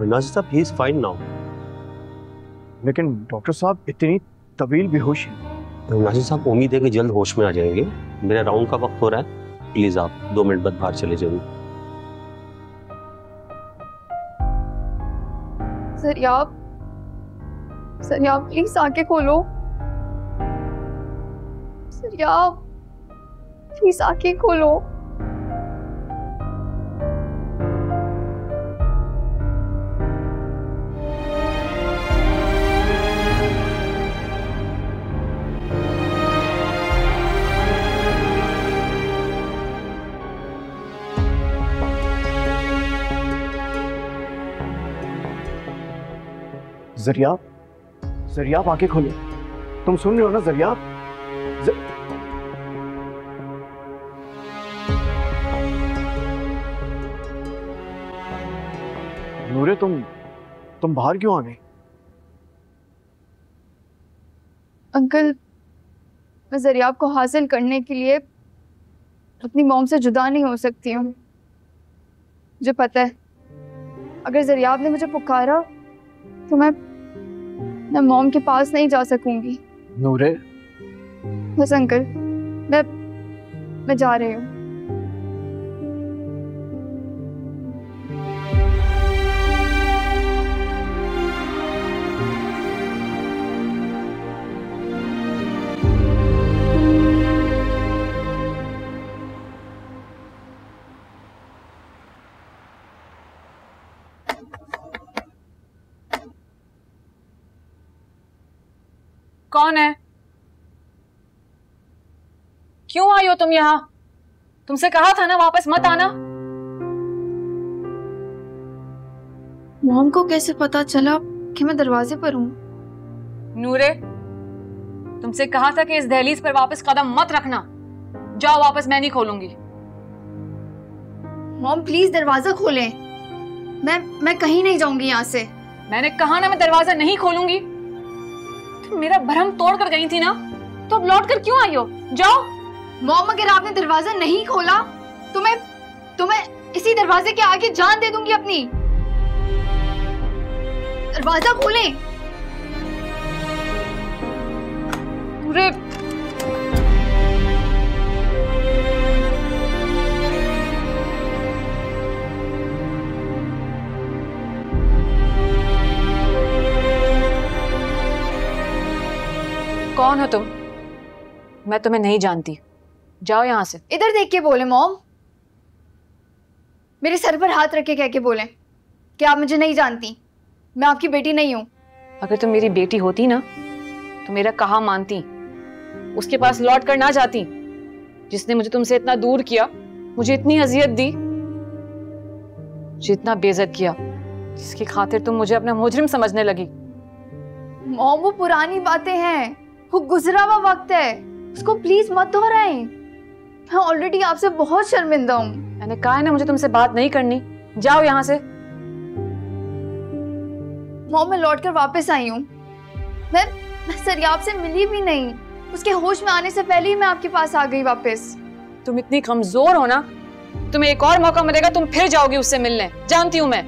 नाजिर साहब, he is fine now. लेकिन doctor साहब इतनी तवील बेहोश है। नाजिर साहब, उम्मीद है कि जल्द होश में आ जाएंगे। मेरा राउंड का वक्त हो रहा है, प्लीज आप 2 मिनट बाद बाहर चले जाइए। सरियाब प्लीज आंखें खोलो। सरियाब प्लीज आंखें खोलो। जरियाब आंखें खोलो। तुम सुन रहे हो ना जरियाब? नूरे, तुम बाहर क्यों आ गए? अंकल, मैं जरियाब को हासिल करने के लिए अपनी मॉम से जुदा नहीं हो सकती हूँ। मुझे पता है अगर जरियाब ने मुझे पुकारा तो मैं मॉम के पास नहीं जा सकूंगी। नूरे, बस अंकल, मैं जा रही हूँ। कौन है? क्यों आई हो तुम यहाँ? तुमसे कहा था ना वापस मत आना। मॉम को कैसे पता चला कि मैं दरवाजे पर हूँ? नूरे, तुमसे कहा था कि इस दहलीज पर वापस कदम मत रखना। जाओ वापस, मैं नहीं खोलूंगी। मॉम प्लीज दरवाजा खोलें। मैं कहीं नहीं जाऊंगी यहाँ से। मैंने कहा ना मैं दरवाजा नहीं खोलूंगी। तुम मेरा भरम तोड़ कर गई थी ना, तो अब लौट कर क्यों आई हो? जाओ। मॉम, अगर आपने दरवाजा नहीं खोला तो मैं इसी दरवाजे के आगे जान दे दूंगी अपनी। दरवाजा खोलें। नूरे, कौन हो तुम? मैं तुम्हें नहीं जानती। जाओ यहां से। इधर देख के बोले मॉम। मेरे सर पर हाथ रख के कह के बोले कि आप मुझे नहीं जानती, मैं आपकी बेटी नहीं हूं। अगर तुम मेरी बेटी होती ना तो मेरा कहा मानती, उसके पास लौट कर ना जाती जिसने मुझे तुमसे इतना दूर किया, मुझे इतनी अजियत दी, मुझे इतना बेइज्जत किया, जिसकी खातिर तुम मुझे अपना मुजरिम समझने लगी। मॉम, वो पुरानी बातें हैं, वो गुजरा हुआ वक्त है, उसको प्लीज मत दोहराएं। मैं ऑलरेडी आपसे बहुत शर्मिंदा हूँ। मैंने कहा है ना मुझे तुमसे बात नहीं करनी। जाओ यहाँ से। मॉम, मैं लौट कर वापस आई हूँ। मैं सरियाब से मिली भी नहीं। उसके होश में आने से पहले ही मैं आपके पास आ गई वापस। तुम इतनी कमजोर हो ना, तुम्हें एक और मौका मिलेगा, तुम फिर जाओगी उससे मिलने, जानती हूँ मैं।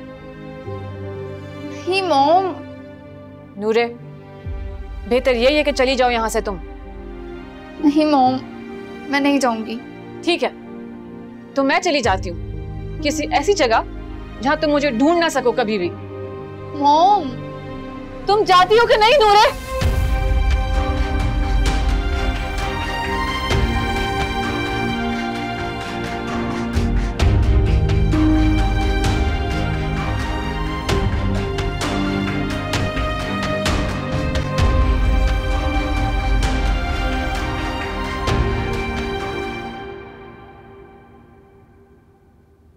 नहीं मॉम। नूरे, बेहतर यही है कि चली जाओ यहाँ से तुम। नहीं मॉम, मैं नहीं जाऊंगी। ठीक है, तो मैं चली जाती हूँ किसी ऐसी जगह जहाँ तुम मुझे ढूंढ ना सको कभी भी। मॉम, तुम जाती हो कि नहीं नूरे?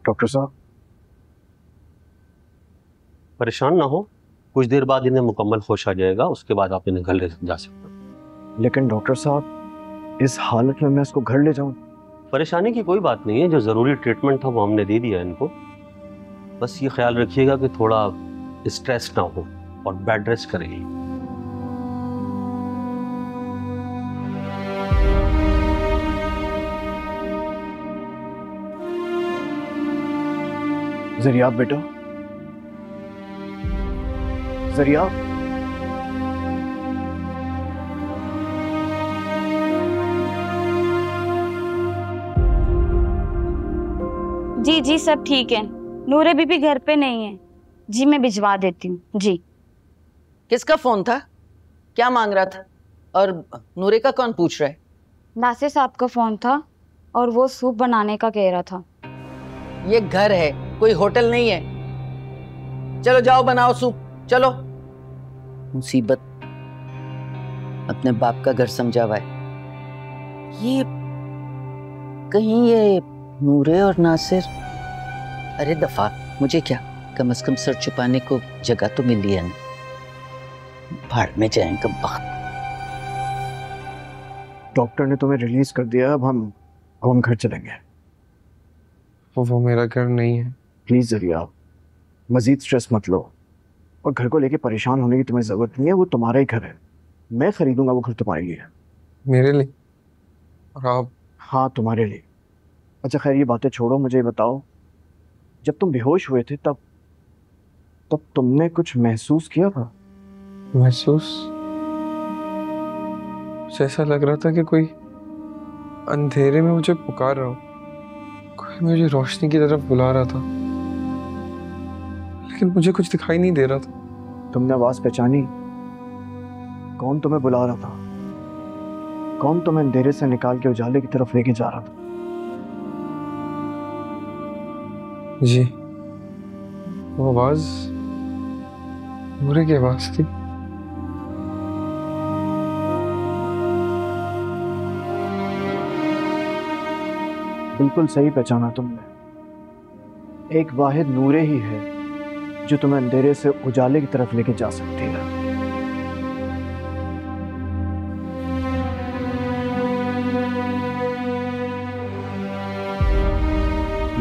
डॉक्टर साहब, परेशान ना हो, कुछ देर बाद इन्हें मुकम्मल होश आ जाएगा, उसके बाद आप इन्हें घर ले जा सकते हो। लेकिन डॉक्टर साहब, इस हालत में मैं इसको घर ले जाऊं? परेशानी की कोई बात नहीं है, जो ज़रूरी ट्रीटमेंट था वो हमने दे दिया इनको। बस ये ख्याल रखिएगा कि थोड़ा स्ट्रेस ना हो और बेड रेस्ट करेंगे। जरियाब बेटा, जरिया, जी जी सब ठीक है। नूरे बीबी घर पे नहीं है जी, मैं भिजवा देती हूँ जी। किसका फोन था? क्या मांग रहा था? और नूरे का कौन पूछ रहा है? नासिर साहब का फोन था और वो सूप बनाने का कह रहा था। ये घर है, कोई होटल नहीं है। चलो जाओ बनाओ सूप, चलो। मुसीबत अपने बाप का घर समझा हुआ है। ये कहीं ये नूरे और नासिर, अरे दफा, मुझे क्या, कम से कम सर छुपाने को जगह तो मिली है ना। भाड़ में जाएं कब वक्त। डॉक्टर ने तुम्हें रिलीज कर दिया, अब हम घर चलेंगे। वो मेरा घर नहीं है। प्लीज जरिया, मजीद स्ट्रेस मत लो और घर को लेके परेशान होने की तुम्हें जरूरत नहीं है। वो तुम्हारा ही घर है, मैं खरीदूंगा वो घर तुम्हारे लिए। मेरे लिए? और आप? हाँ तुम्हारे लिए। अच्छा खैर ये बातें छोड़ो, मुझे बताओ, जब तुम बेहोश हुए थे तब तुमने कुछ महसूस किया था? महसूस? जैसा लग रहा था कि कोई अंधेरे में मुझे पुकार रहा हो, कोई मुझे रोशनी की तरफ बुला रहा था, लेकिन मुझे कुछ दिखाई नहीं दे रहा था। तुमने आवाज पहचानी? कौन तुम्हें बुला रहा था? कौन तुम्हें अंधेरे से निकाल के उजाले की तरफ लेके जा रहा था? जी, वो आवाज नूरे की आवाज थी। बिल्कुल सही पहचाना तुमने। एक वाहिद नूरे ही है जो तुम्हें अंधेरे से उजाले की तरफ लेके जा सकती है।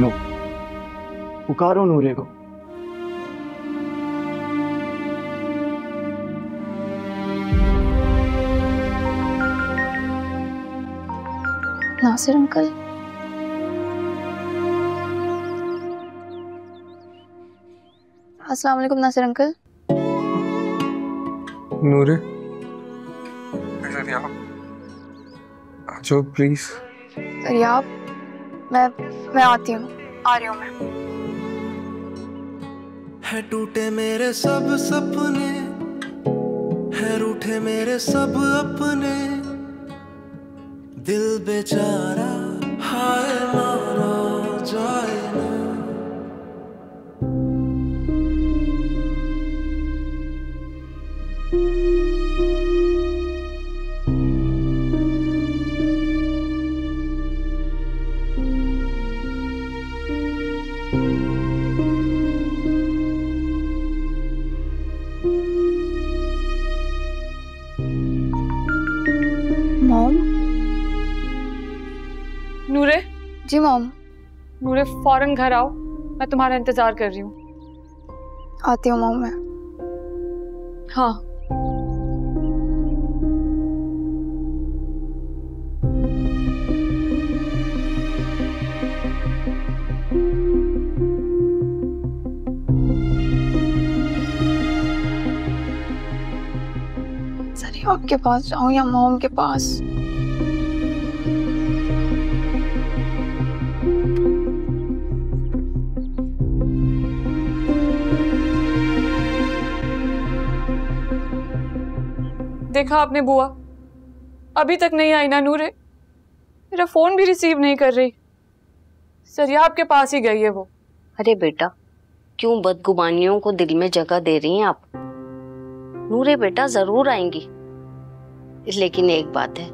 लो, पुकारो नूरे को। नासिर अंकल, अस्सलाम वालेकुम नासिर अंकल। नूरे, आ जाओ प्लीज। रिया, मैं आती हूँ, आ रही हूँ मैं। है टूटे मेरे सब सपने, है रूठे मेरे सब अपने, दिल बेचारा हाय मारा जाए ना। मॉम? नूरे, जी मॉम। नूरे फौरन घर आओ, मैं तुम्हारा इंतजार कर रही हूँ। आती हूँ मॉम मैं। हाँ। जरिया आपके पास जाऊँ या मॉम के पास? देखा आपने बुआ, अभी तक नहीं आई ना नूरे। मेरा फोन भी रिसीव नहीं कर रही। सरिया आपके पास ही गई है वो। अरे बेटा, क्यों बदगुमानियों को दिल में जगह दे रही हैं आप? नूरे बेटा जरूर आएंगी, लेकिन एक बात है,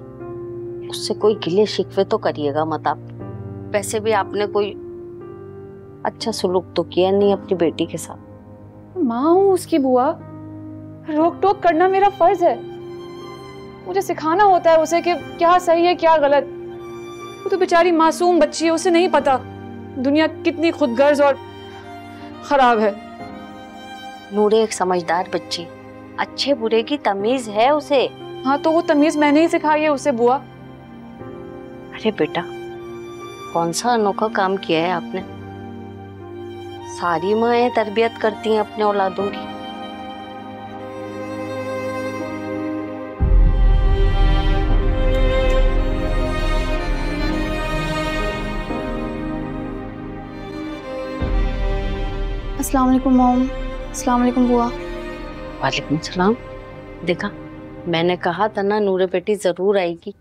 उससे कोई गिले शिकवे तो करिएगा मत आप। वैसे भी आपने कोई अच्छा सुलूक तो किया नहीं अपनी बेटी के साथ। माँ हूँ उसकी बुआ, रोक टोक करना मेरा फर्ज है। मुझे सिखाना होता है उसे कि क्या सही है क्या गलत। वो तो बेचारी मासूम बच्ची है, उसे नहीं पता दुनिया कितनी खुदगर्ज और खराब है। नूरे एक समझदार बच्ची, अच्छे बुरे की तमीज है उसे। हाँ तो वो तमीज मैंने ही सिखाई है उसे बुआ। अरे बेटा, कौन सा अनोखा काम किया है आपने। सारी माएं तरबियत करती हैं अपने औलादों की, अस्सलाम वालेकुम मॉम। अस्सलाम वालेकुम बुआ। वालेकुम सलाम। देखा, मैंने कहा था ना नूरे बेटी जरूर आएगी।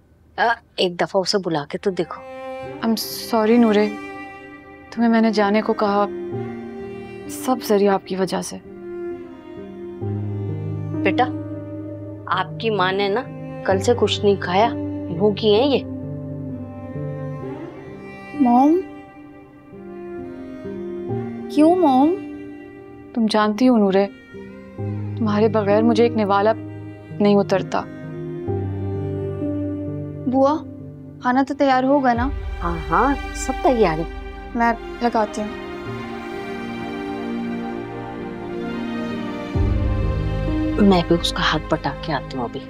एक दफा उसे बुला के तो देखो। आई एम सॉरी नूरे, तुम्हें मैंने जाने को कहा, सब जरिया आपकी वजह से। बेटा, आपकी माँ ने ना कल से कुछ नहीं खाया, भूखी है ये। मॉम, क्यों मॉम? तुम जानती हो नूरे, तुम्हारे बगैर मुझे एक निवाला नहीं उतरता। बुआ, खाना तो तैयार होगा ना? हाँ हाँ, सब तैयार है। मैं लगाती हूँ। मैं भी उसका हाथ बटा के आती हूँ अभी।